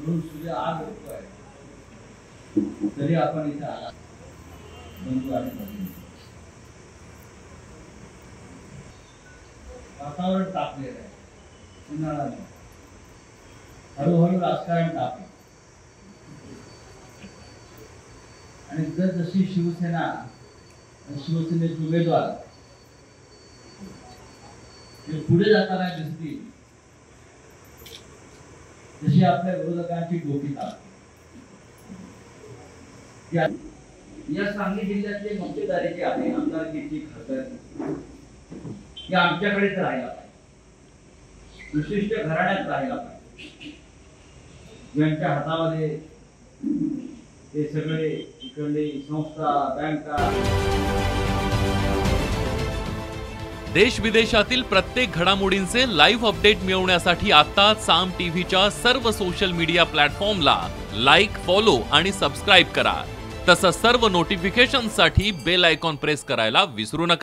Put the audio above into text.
म्हणून सूर्य आग होतोय तरी आपण इथे आला बंधू आणि भगिनी. वातावरण तापलेलं आहे, उन्हाळा नाही, हळूहळू राजकारण तापलं आणि जशी शिवसेना शिवसेनेचे उमेदवार जे पुढे जाताना दिसतील तशी आपल्या विरोधकांची डोकी तापते. या सांगली जिल्ह्यातले मक्तेदारी जे आहे आमदारकीची खासदार हे आमच्याकडेच राहायला पाहिजे, विशिष्ट घराण्यात राहायला पाहिजे, ज्यांच्या हातामध्ये हे सगळे इकडले संस्था बँका. देश विदेशातील प्रत्येक घडामोडींचे लाईव्ह अपडेट मिळवण्यासाठी आता साम टीव्हीच्या सर्व सोशल मीडिया प्लॅटफॉर्मला लाईक, फॉलो आणि सबस्क्राईब करा. तसंच सर्व नोटिफिकेशनसाठी बेल आयकॉन प्रेस करायला विसरू नका.